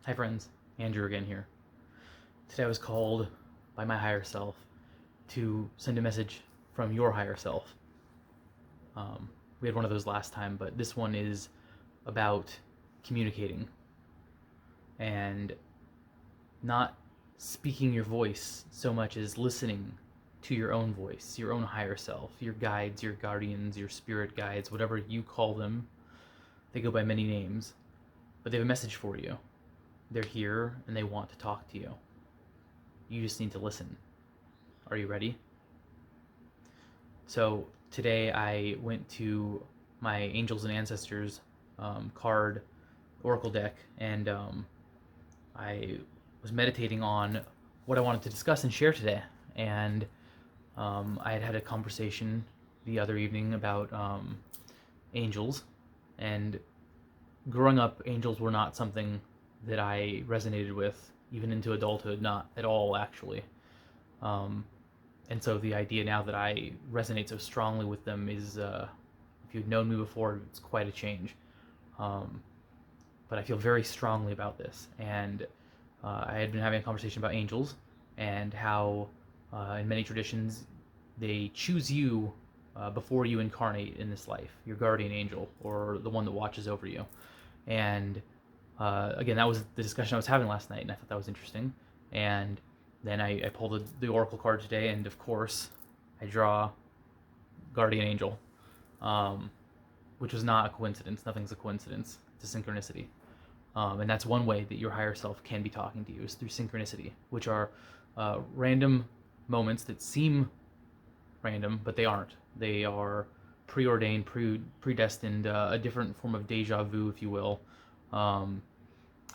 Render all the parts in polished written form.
Hi friends, Andrew again here. Today I was called by my higher self to send a message from your higher self. We had one of those last time, but this one is about communicating and not speaking your voice so much as listening to your own voice, your own higher self, your guides, your guardians, your spirit guides, whatever you call them. They go by many names, but they have a message for you. They're here and they want to talk to you. You just need to listen. Are you ready? So today I went to my Angels and Ancestors card oracle deck, and I was meditating on what I wanted to discuss and share today. And I had had a conversation the other evening about angels, and growing up, angels were not something that I resonated with, even into adulthood, not at all, actually. Um, and so the idea now that I resonate so strongly with them is, if you'd known me before, it's quite a change. Um, but I feel very strongly about this, and I had been having a conversation about angels and how, in many traditions, they choose you before you incarnate in this life, your guardian angel or the one that watches over you. And again, that was the discussion I was having last night, and I thought that was interesting. And then I pulled the oracle card today, and of course, I draw guardian angel, um, which was not a coincidence. Nothing's a coincidence. It's a synchronicity. And that's one way that your higher self can be talking to you, is through synchronicity, which are random moments that seem random, but they aren't. They are preordained, predestined, a different form of deja vu, if you will. Um,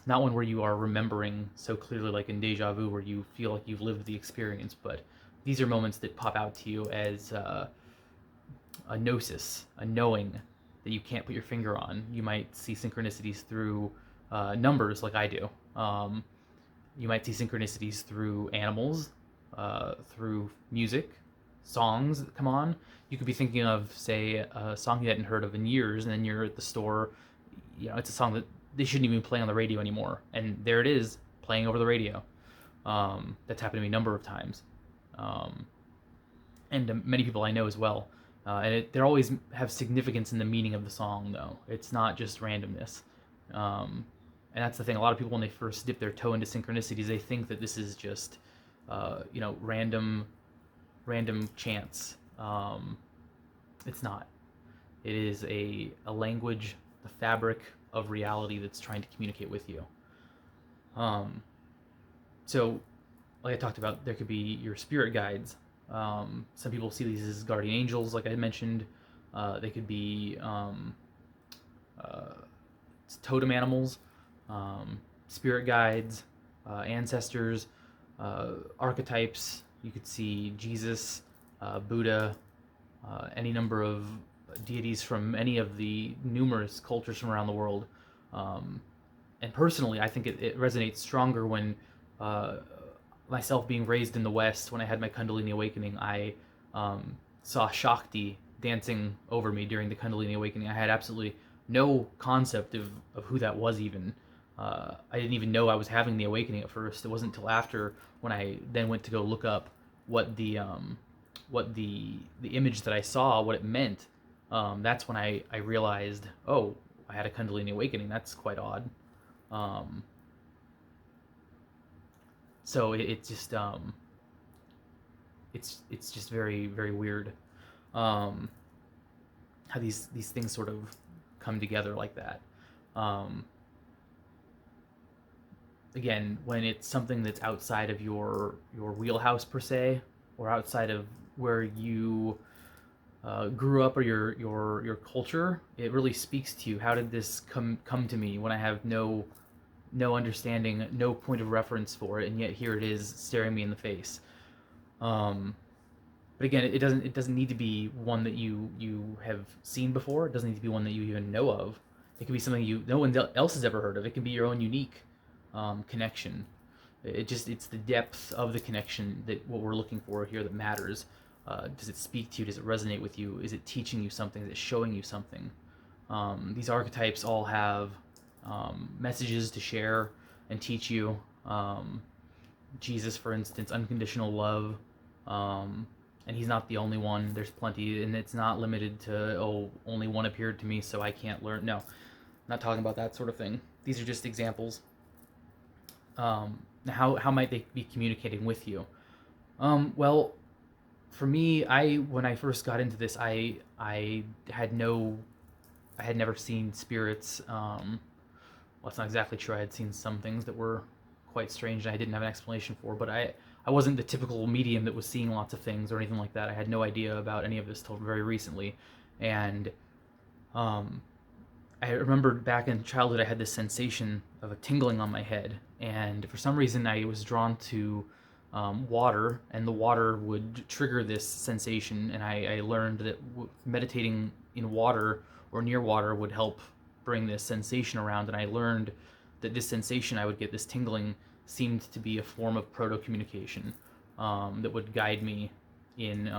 Not one where you are remembering so clearly, like in deja vu, where you feel like you've lived the experience, but these are moments that pop out to you as a gnosis, a knowing that you can't put your finger on. You might see synchronicities through numbers, like I do. You might see synchronicities through animals, through music, songs that come on. You could be thinking of, say, a song you hadn't heard of in years, and then you're at the store. It's a song that they shouldn't even play on the radio anymore, and there it is, playing over the radio. That's happened to me a number of times, and to many people I know as well. They always have significance in the meaning of the song, though. It's not just randomness. And that's the thing. A lot of people, when they first dip their toe into synchronicities, they think that this is just, random chance. It's not. It is a language, the fabric of reality that's trying to communicate with you. So, like I talked about, there could be your spirit guides. Some people see these as guardian angels, like I mentioned. They could be totem animals, spirit guides, ancestors, archetypes. You could see Jesus, Buddha, any number of deities from any of the numerous cultures from around the world. And personally, I think it resonates stronger when myself being raised in the West, when I had my Kundalini Awakening, I saw Shakti dancing over me during the Kundalini Awakening. I had absolutely no concept of who that was even. I didn't even know I was having the awakening at first. It wasn't until after, when I then went to go look up what the image that I saw, what it meant. That's when I realized, oh, I had a Kundalini Awakening. That's quite odd. So it just it's just very, very weird, how these things sort of come together like that. Again, when it's something that's outside of your wheelhouse per se, or outside of where you grew up, or your culture, it really speaks to you. How did this come to me when I have no understanding, no point of reference for it, and yet here it is staring me in the face. But again, it doesn't need to be one that you have seen before. It doesn't need to be one that you even know of. It can be something no one else has ever heard of. It can be your own unique connection. It's the depth of the connection that what we're looking for here that matters. Does it speak to you? Does it resonate with you? Is it teaching you something? Is it showing you something? These archetypes all have messages to share, and teach you. Jesus, for instance, unconditional love. And he's not the only one. There's plenty, and it's not limited to, oh, only one appeared to me, so I can't learn. No, not talking about that sort of thing. These are just examples. How might they be communicating with you? Well, for me, when I first got into this, I had never seen spirits. Well, it's not exactly true. I had seen some things that were quite strange and I didn't have an explanation for, but I wasn't the typical medium that was seeing lots of things or anything like that. I had no idea about any of this till very recently. And I remembered back in childhood I had this sensation of a tingling on my head, and for some reason I was drawn to water, and the water would trigger this sensation, and I learned that meditating in water or near water would help bring this sensation around, and I learned that this sensation I would get, this tingling, seemed to be a form of proto-communication that would guide me in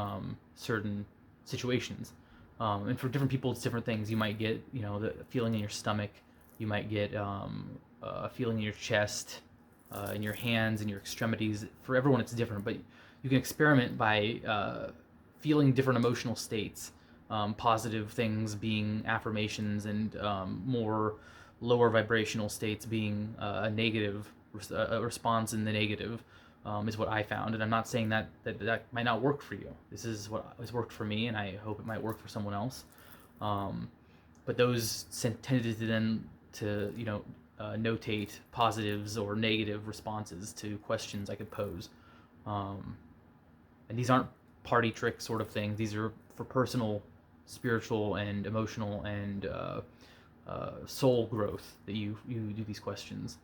certain situations. And for different people, it's different things. You might get, the feeling in your stomach. You might get a feeling in your chest, in your hands, in your extremities. For everyone, it's different, but you can experiment by feeling different emotional states. Positive things being affirmations, and more lower vibrational states being a negative a response in the negative. Is what I found, and I'm not saying that might not work for you. This is what has worked for me, and I hope it might work for someone else. But those tended to then notate positives or negative responses to questions I could pose. And these aren't party trick sort of things. These are for personal, spiritual, and emotional and soul growth that you do these questions.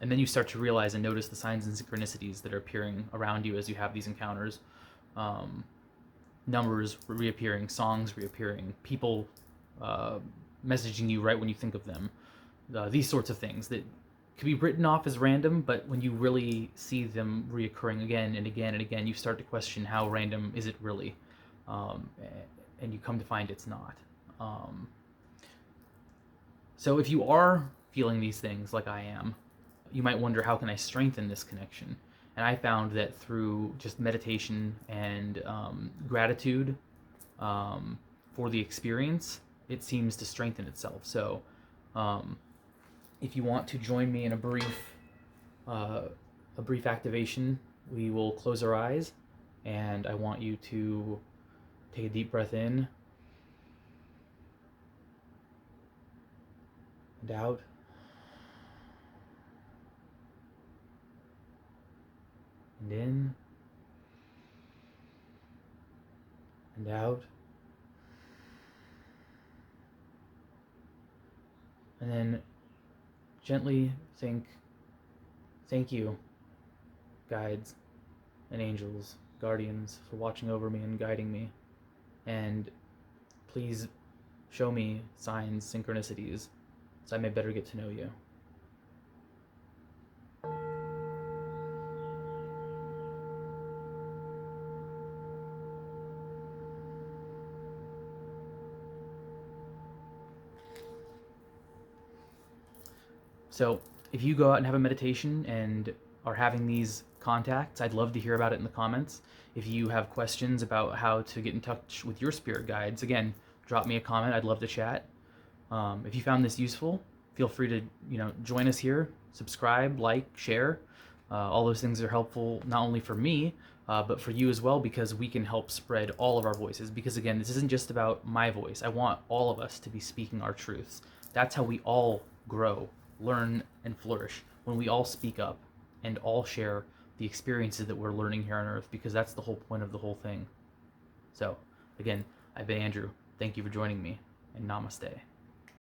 And then you start to realize and notice the signs and synchronicities that are appearing around you as you have these encounters. Numbers reappearing, songs reappearing, people messaging you right when you think of them. These sorts of things that could be written off as random, but when you really see them reoccurring again and again and again, you start to question how random is it really? And you come to find it's not. So if you are feeling these things like I am, you might wonder, how can I strengthen this connection? And I found that through just meditation and gratitude for the experience, it seems to strengthen itself. So if you want to join me in a brief activation, we will close our eyes, and I want you to take a deep breath in and out. And in and out. And then gently think, thank you, guides and angels, guardians, for watching over me and guiding me. And please show me signs, synchronicities, so I may better get to know you. So if you go out and have a meditation and are having these contacts, I'd love to hear about it in the comments. If you have questions about how to get in touch with your spirit guides, again, drop me a comment. I'd love to chat. If you found this useful, feel free to join us here, subscribe, like, share. All those things are helpful not only for me, but for you as well, because we can help spread all of our voices. Because again, this isn't just about my voice. I want all of us to be speaking our truths. That's how we all grow, learn, and flourish, when we all speak up and all share the experiences that we're learning here on Earth, because that's the whole point of the whole thing. So again, I've been Andrew. Thank you for joining me, and namaste.